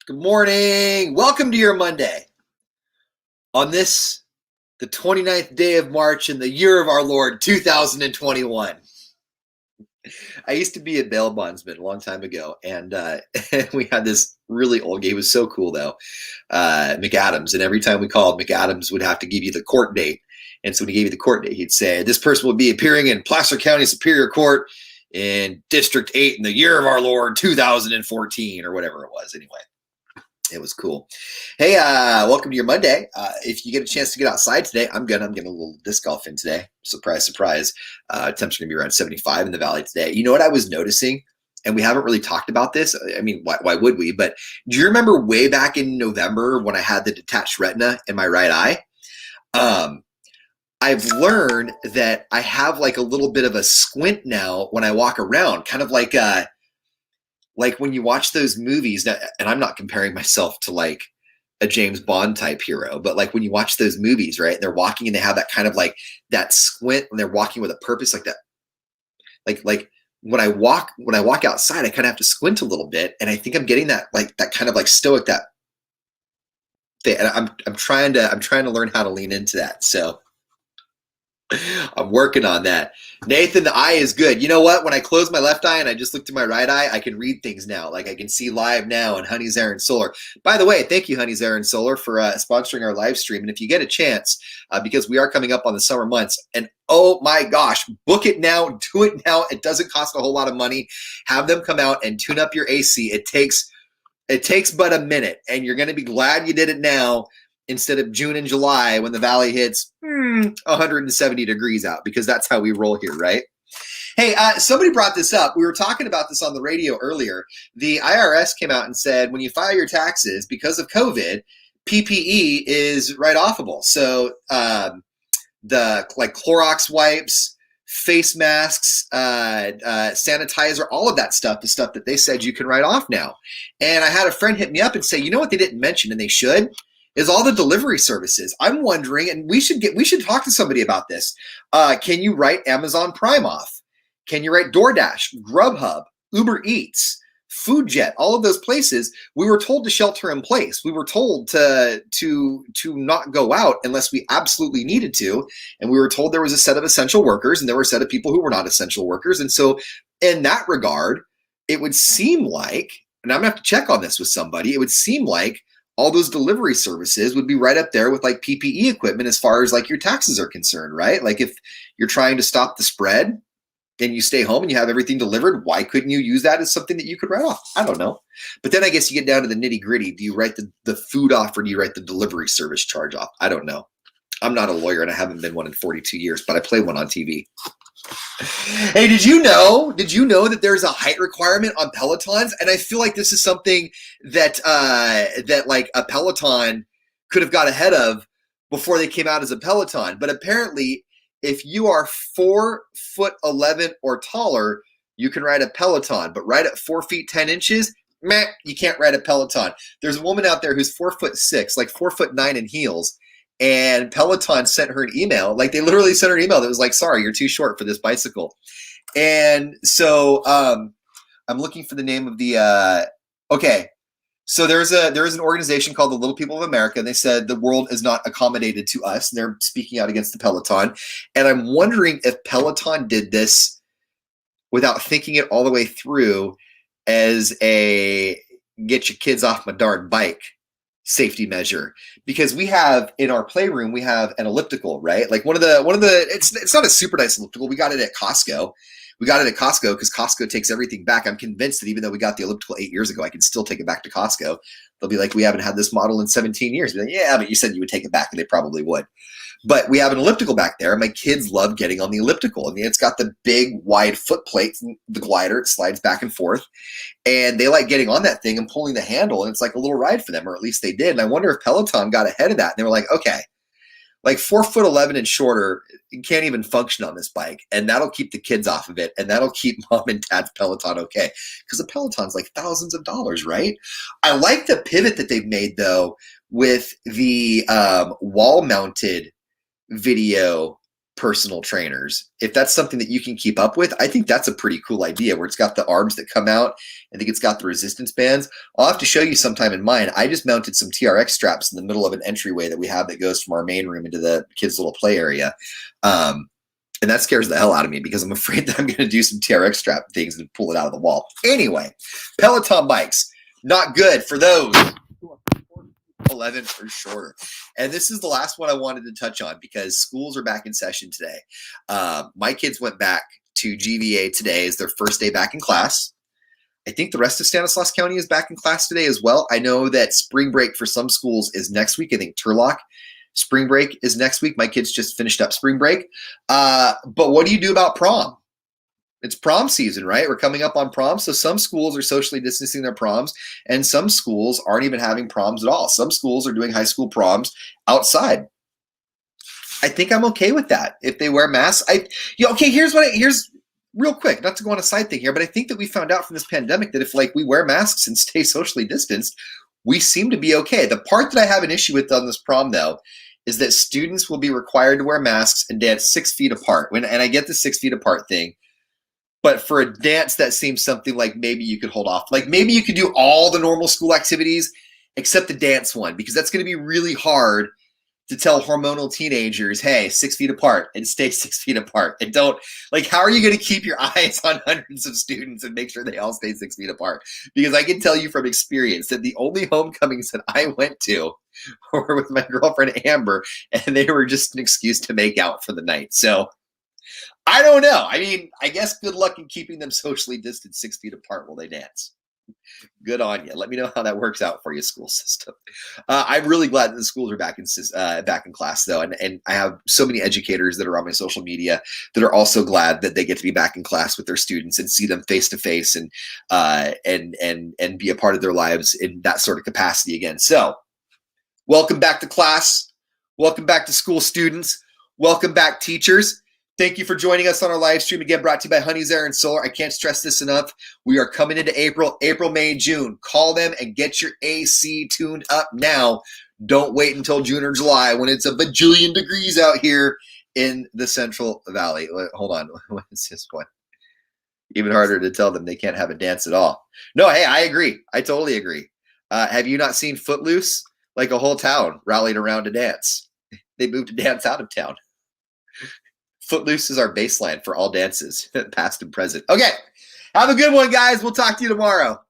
Good morning. Welcome to your Monday. On this, the 29th day of March in the year of our Lord, 2021. I used to be a bail bondsman a long time ago, and we had this really old game. It was so cool, though, McAdams. And every time we called, McAdams would have to give you the court date. And so when he gave you the court date, he'd say, this person will be appearing in Placer County Superior Court in District 8 in the year of our Lord, 2014, or whatever it was anyway. It was cool. Hey, welcome to your Monday. If you get a chance to get outside today, I'm getting a little disc golf in today. Surprise, surprise. Temps are going to be around 75 in the valley today. You know what I was noticing? And we haven't really talked about this. I mean, why would we? But do you remember way back in November when I had the detached retina in my right eye? I've learned that I have like a little bit of a squint now when I walk around, kind of like when you watch those movies, and I'm not comparing myself to like a James Bond type hero, but like when you watch those movies, right? They're walking and they have that kind of like that squint when they're walking with a purpose, like that. Like when I walk outside, I kind of have to squint a little bit, and I think I'm getting that like that kind of like stoic that thing. And I'm trying to learn how to lean into that. So I'm working on that. Nathan, the eye is good. You know what? When I close my left eye and I just look to my right eye, I can read things now. Like I can see live now on Honey's Air and Solar. By the way, thank you, Honey's Air and Solar, for sponsoring our live stream. And if you get a chance, because we are coming up on the summer months, and oh my gosh, book it now, do it now. It doesn't cost a whole lot of money. Have them come out and tune up your AC. It takes but a minute, and you're going to be glad you did it now, instead of June and July when the valley hits 170 degrees out, because that's how we roll here, right? Hey, somebody brought this up. We were talking about this on the radio earlier. The IRS came out and said when you file your taxes, because of COVID, PPE is write-offable. So the like Clorox wipes, face masks, sanitizer, all of that stuff, the stuff that they said you can write off now. And I had a friend hit me up and say, you know what they didn't mention, and they should? Is all the delivery services. I'm wondering, and we should talk to somebody about this. Can you write Amazon Prime off? Can you write DoorDash, Grubhub, Uber Eats, FoodJet, all of those places? We were told to shelter in place. We were told to not go out unless we absolutely needed to. And we were told there was a set of essential workers and there were a set of people who were not essential workers. And so in that regard, it would seem like, and I'm gonna have to check on this with somebody, it would seem like all those delivery services would be right up there with like PPE equipment as far as like your taxes are concerned, right? Like if you're trying to stop the spread and you stay home and you have everything delivered, why couldn't you use that as something that you could write off? I don't know. But then I guess you get down to the nitty gritty. Do you write the food off, or do you write the delivery service charge off? I don't know. I'm not a lawyer and I haven't been one in 42 years, but I play one on TV. Hey, did you know that there's a height requirement on Pelotons? And I feel like this is something that that like a Peloton could have got ahead of before they came out as a Peloton. But apparently, if you are 4'11" or taller, you can ride a Peloton. But right at 4 feet 10 inches, meh, you can't ride a Peloton. There's a woman out there who's 4'6", like 4'9" in heels. And Peloton sent her an email. Like they literally sent her an email that was like, sorry, you're too short for this bicycle. And so I'm looking for the name of the, okay. So there is an organization called the Little People of America. And they said the world is not accommodated to us. And they're speaking out against the Peloton. And I'm wondering if Peloton did this without thinking it all the way through as a get your kids off my darn bike safety measure, because we have in our playroom, we have an elliptical, right? Like one of the it's not a super nice elliptical. We got it at Costco. Because Costco takes everything back. I'm convinced that even though we got the elliptical 8 years ago, I can still take it back to Costco. They'll be like, we haven't had this model in 17 years. Like, yeah, but you said you would take it back, and they probably would. But we have an elliptical back there. My kids love getting on the elliptical. I mean, it's got the big, wide foot plate, the glider. It slides back and forth. And they like getting on that thing and pulling the handle. And it's like a little ride for them, or at least they did. And I wonder if Peloton got ahead of that. And they were like, okay, like 4'11" and shorter, you can't even function on this bike. And that'll keep the kids off of it. And that'll keep mom and dad's Peloton okay. Because the Peloton's like thousands of dollars, right? I like the pivot that they've made, though, with the wall-mounted video personal trainers. If that's something that you can keep up with, I think that's a pretty cool idea where it's got the arms that come out. I think it's got the resistance bands. I'll have to show you sometime in mine. I just mounted some TRX straps in the middle of an entryway that we have that goes from our main room into the kids' little play area. And that scares the hell out of me because I'm afraid that I'm going to do some TRX strap things and pull it out of the wall. Anyway, Peloton bikes, not good for those 11 or shorter. And this is the last one I wanted to touch on because schools are back in session today. My kids went back to GVA today as their first day back in class. I think the rest of Stanislaus County is back in class today as well. I know that spring break for some schools is next week. I think Turlock spring break is next week. My kids just finished up spring break. But what do you do about prom? It's prom season, right? We're coming up on prom. So some schools are socially distancing their proms, and some schools aren't even having proms at all. Some schools are doing high school proms outside. I think I'm okay with that. If they wear masks, here's real quick, not to go on a side thing here, but I think that we found out from this pandemic that if we wear masks and stay socially distanced, we seem to be okay. The part that I have an issue with on this prom, though, is that students will be required to wear masks and dance 6 feet apart. And I get the 6 feet apart thing, but for a dance, that seems something like maybe you could hold off. Like maybe you could do all the normal school activities except the dance one, because that's going to be really hard to tell hormonal teenagers, hey, 6 feet apart and stay 6 feet apart. And don't, how are you going to keep your eyes on hundreds of students and make sure they all stay 6 feet apart? Because I can tell you from experience that the only homecomings that I went to were with my girlfriend Amber, and they were just an excuse to make out for the night. So I don't know. I mean, I guess good luck in keeping them socially distanced 6 feet apart while they dance. Good on you. Let me know how that works out for you, school system. I'm really glad that the schools are back in class, though, and I have so many educators that are on my social media that are also glad that they get to be back in class with their students and see them face to face and be a part of their lives in that sort of capacity again. So, welcome back to class. Welcome back to school, students. Welcome back, teachers. Thank you for joining us on our live stream, again brought to you by Honey's Air and Solar. I can't stress this enough. We are coming into April, May, June. Call them and get your AC tuned up now. Don't wait until June or July when it's a bajillion degrees out here in the Central Valley. Hold on. What is this one? Even harder to tell them they can't have a dance at all. No, hey, I agree. I totally agree. Have you not seen Footloose? Like a whole town rallied around to dance. They moved to dance out of town. Footloose is our baseline for all dances, past and present. Okay, have a good one, guys. We'll talk to you tomorrow.